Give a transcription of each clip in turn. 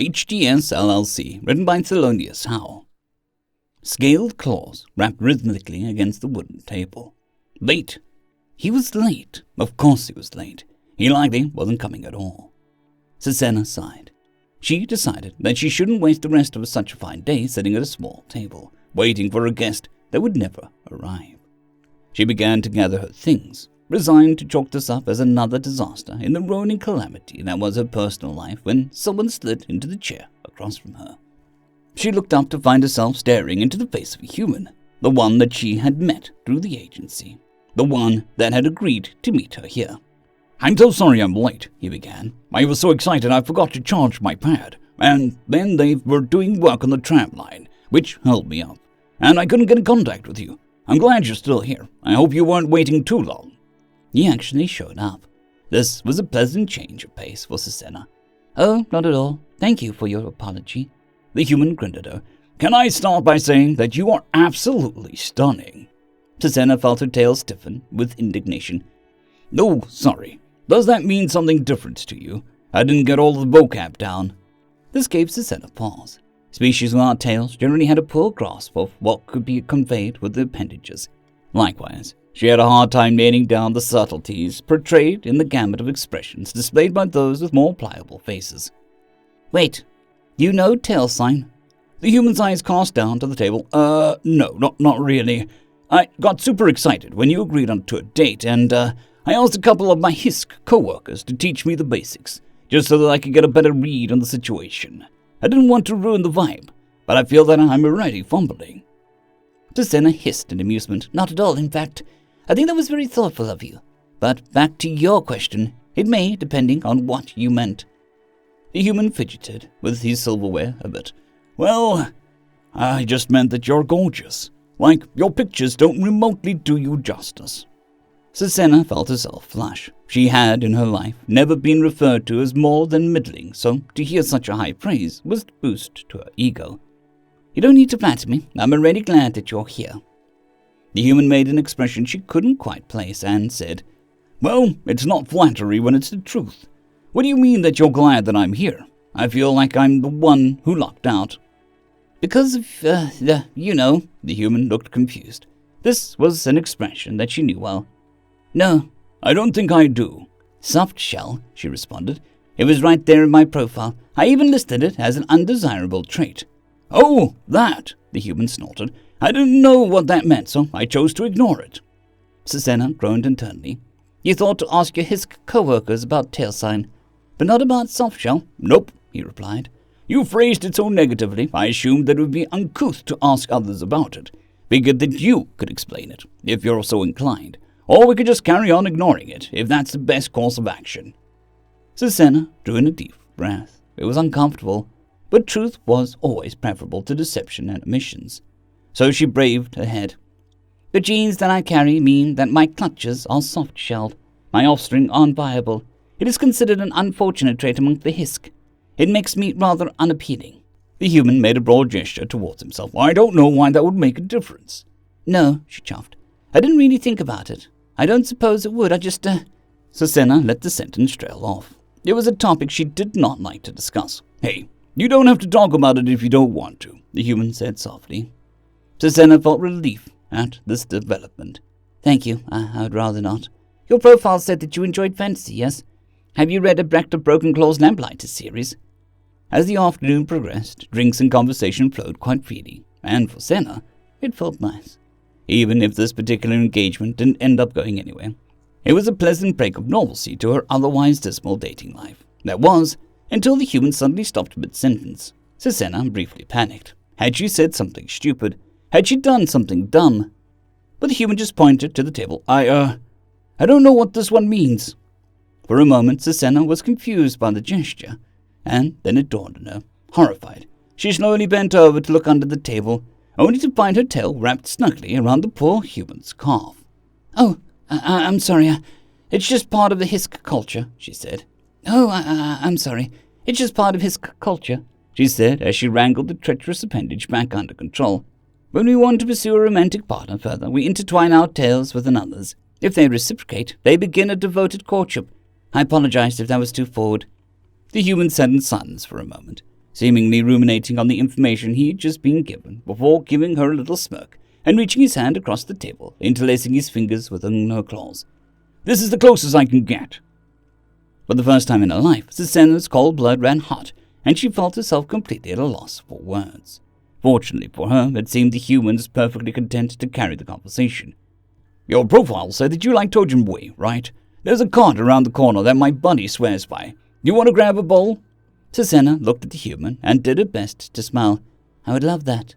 H.D.S. LLC, written by TheloniousHowe. Scaled claws rapped rhythmically against the wooden table. Late. He was late. Of course he was late. He likely wasn't coming at all. Susanna sighed. She decided that she shouldn't waste the rest of such a fine day sitting at a small table, waiting for a guest that would never arrive. She began to gather her things, resigned to chalk this up as another disaster in the rolling calamity that was her personal life when someone slid into the chair across from her. She looked up to find herself staring into the face of a human, the one that she had met through the agency, the one that had agreed to meet her here. "I'm so sorry I'm late," he began. "I was so excited I forgot to charge my pad, and then they were doing work on the tram line, which held me up, and I couldn't get in contact with you. I'm glad you're still here. I hope you weren't waiting too long." He actually showed up. This was a pleasant change of pace for Susanna. "Oh, not at all. Thank you for your apology." The human grinned at her. "Can I start by saying that you are absolutely stunning?" Susanna felt her tail stiffen with indignation. "Oh, sorry. Does that mean something different to you? I didn't get all the vocab down." This gave Susanna pause. Species without tails generally had a poor grasp of what could be conveyed with the appendages. Likewise, she had a hard time nailing down the subtleties portrayed in the gamut of expressions displayed by those with more pliable faces. "Wait, you know tail sign?" The human's eyes cast down to the table. No, not really. I got super excited when you agreed on to a date, and I asked a couple of my HISC co-workers to teach me the basics, just so that I could get a better read on the situation. I didn't want to ruin the vibe, but I feel that I'm already fumbling." Susanna hissed in amusement. "Not at all, in fact. I think that was very thoughtful of you. But back to your question, it may, depending on what you meant." The human fidgeted with his silverware a bit. "Well, I just meant that you're gorgeous. Like, your pictures don't remotely do you justice." Susanna felt herself flush. She had, in her life, never been referred to as more than middling, so to hear such a high praise was a boost to her ego. "You don't need to flatter me. I'm already glad that you're here." The human made an expression she couldn't quite place and said, "Well, it's not flattery when it's the truth. What do you mean that you're glad that I'm here? I feel like I'm the one who lucked out." "Because of, the human looked confused. This was an expression that she knew well. "No, I don't think I do." "Soft shell," she responded. "It was right there in my profile. I even listed it as an undesirable trait." "Oh, that," the human snorted. "I didn't know what that meant, so I chose to ignore it." Susanna groaned internally. "You thought to ask your HISC co-workers about tail sign, but not about soft shell?" "Nope," he replied. "You phrased it so negatively, I assumed that it would be uncouth to ask others about it. Figured that you could explain it, if you're so inclined. Or we could just carry on ignoring it, if that's the best course of action." Susanna drew in a deep breath. It was uncomfortable, but truth was always preferable to deception and omissions. So she braved ahead. "The genes that I carry mean that my clutches are soft-shelled. My offspring aren't viable. It is considered an unfortunate trait among the HISC. It makes me rather unappealing." The human made a broad gesture towards himself. "I don't know why that would make a difference." "No," she chuffed. "I didn't really think about it. I don't suppose it would. I just, Susanna let the sentence trail off. It was a topic she did not like to discuss. "Hey, you don't have to talk about it if you don't want to," the human said softly. Susanna felt relief at this development. "Thank you. I would rather not. Your profile said that you enjoyed fantasy, yes? Have you read Abrecht of Broken Claws Lamplighter series?" As the afternoon progressed, drinks and conversation flowed quite freely, and for Senna, it felt nice. Even if this particular engagement didn't end up going anywhere, it was a pleasant break of normalcy to her otherwise dismal dating life. That was, until the human suddenly stopped mid-sentence. Susanna briefly panicked. Had she said something stupid? Had she done something dumb? But the human just pointed to the table. I don't know what this one means." For a moment, Susanna was confused by the gesture, and then it dawned on her. Horrified, she slowly bent over to look under the table, only to find her tail wrapped snugly around the poor human's calf. "Oh, I'm sorry. It's just part of the HISC culture," she said. "Oh, I'm sorry. It's just part of HISC culture," she said as she wrangled the treacherous appendage back under control. "When we want to pursue a romantic partner further, we intertwine our tails with another's. If they reciprocate, they begin a devoted courtship. I apologized if that was too forward." The human sat in silence for a moment. seemingly ruminating on the information he had just been given before giving her a little smirk and reaching his hand across the table, interlacing his fingers within her claws. This is the closest I can get. For the first time in her life, Susanna's cold blood ran hot, and she felt herself completely at a loss for words. Fortunately for her, it seemed the human was perfectly content to carry the conversation. Your profile said that you like Tojin Whey, right? There's a cart around the corner that my buddy swears by. You want to grab a bowl? Susanna looked at the human and did her best to smile. I would love that.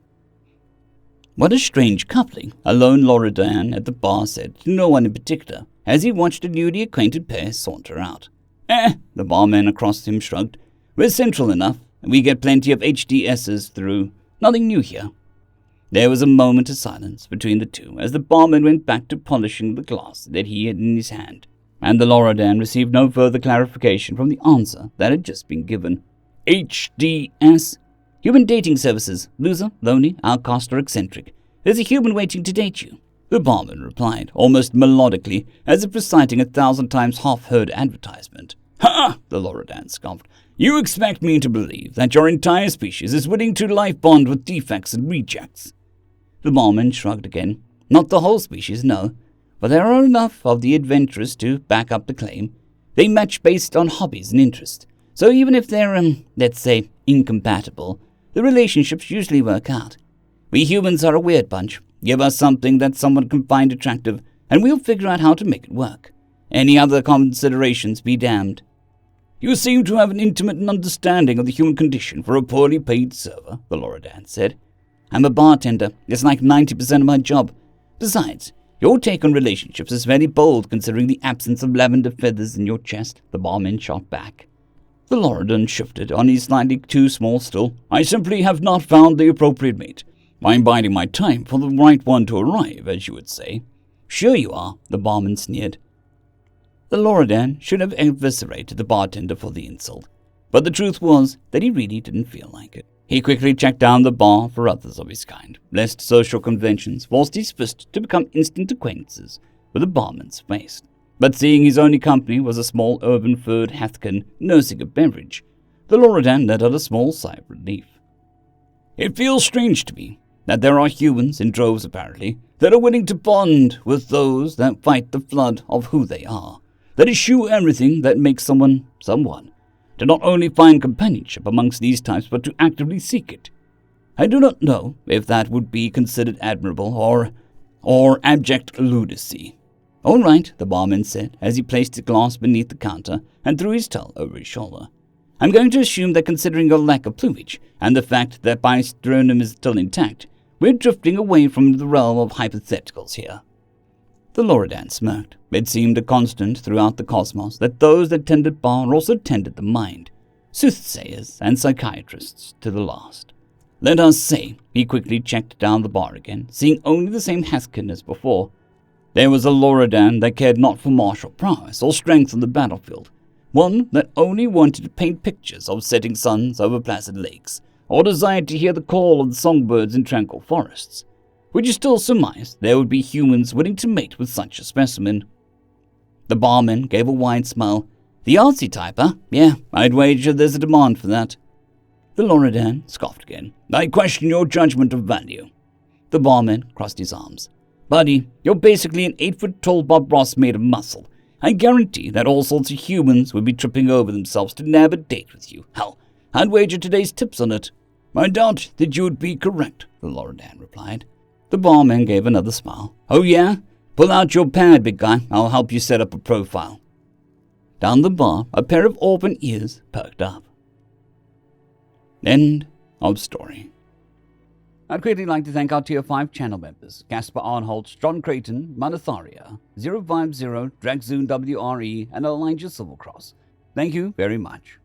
What a strange coupling, a lone Loredan at the bar said to no one in particular, as he watched a newly acquainted pair saunter out. The barman across him shrugged. We're central enough, and we get plenty of H.D.S's through. Nothing new here. There was a moment of silence between the two as the barman went back to polishing the glass that he had in his hand, and the Loredan received no further clarification from the answer that had just been given. H.D.S.? Human dating services. Loser, lonely, outcast, or eccentric. There's a human waiting to date you. The barman replied, almost melodically, as if reciting 1,000 times half-heard advertisement. Ha! The Loredan scoffed. You expect me to believe that your entire species is willing to life bond with defects and rejects? The barman shrugged again. Not the whole species, no. But there are enough of the adventurous to back up the claim. They match based on hobbies and interests. So even if they're, let's say, incompatible, the relationships usually work out. We humans are a weird bunch. Give us something that someone can find attractive, and we'll figure out how to make it work. Any other considerations be damned. You seem to have an intimate understanding of the human condition for a poorly paid server, the Loredan said. I'm a bartender. It's like 90% of my job. Besides, your take on relationships is very bold considering the absence of lavender feathers in your chest, the barman shot back. The Loredan shifted on his slightly too small stool. I simply have not found the appropriate mate. I'm biding my time for the right one to arrive, as you would say. Sure you are, the barman sneered. The Loredan should have eviscerated the bartender for the insult, but the truth was that he really didn't feel like it. He quickly checked down the bar for others of his kind, lest social conventions forced his fist to become instant acquaintances with the barman's face. But seeing his only company was a small urban-furred Hathkin nursing a beverage, the Loredan let out a small sigh of relief. It feels strange to me that there are humans, in droves apparently, that are willing to bond with those that fight the flood of who they are, that eschew everything that makes someone, to not only find companionship amongst these types, but to actively seek it. I do not know if that would be considered admirable or abject lunacy. All right, the barman said, as he placed the glass beneath the counter and threw his towel over his shoulder. I'm going to assume that considering your lack of plumage and the fact that my sternum is still intact, we're drifting away from the realm of hypotheticals here. The Loredan smirked. It seemed a constant throughout the cosmos that those that tended bar also tended the mind, soothsayers and psychiatrists to the last. Let us say, he quickly checked down the bar again, seeing only the same Hathkin as before. There was a Loredan that cared not for martial prowess or strength on the battlefield, one that only wanted to paint pictures of setting suns over placid lakes, or desired to hear the call of the songbirds in tranquil forests. Would you still surmise there would be humans willing to mate with such a specimen? The barman gave a wide smile. The artsy type, huh? Yeah, I'd wager there's a demand for that. The Loredan scoffed again. I question your judgment of value. The barman crossed his arms. Buddy, you're basically an 8-foot-tall Bob Ross made of muscle. I guarantee that all sorts of humans would be tripping over themselves to nab a date with you. Hell, I'd wager today's tips on it. I doubt that you would be correct, the Loredan replied. The barman gave another smile. Oh yeah? Pull out your pad, big guy. I'll help you set up a profile. Down the bar, a pair of auburn ears perked up. End of story. I'd greatly like to thank our Tier 5 channel members, Casper Arnholtz, John Creighton, Manatharia, 050, Dragzoon WRE, and Elijah Silvercross. Thank you very much.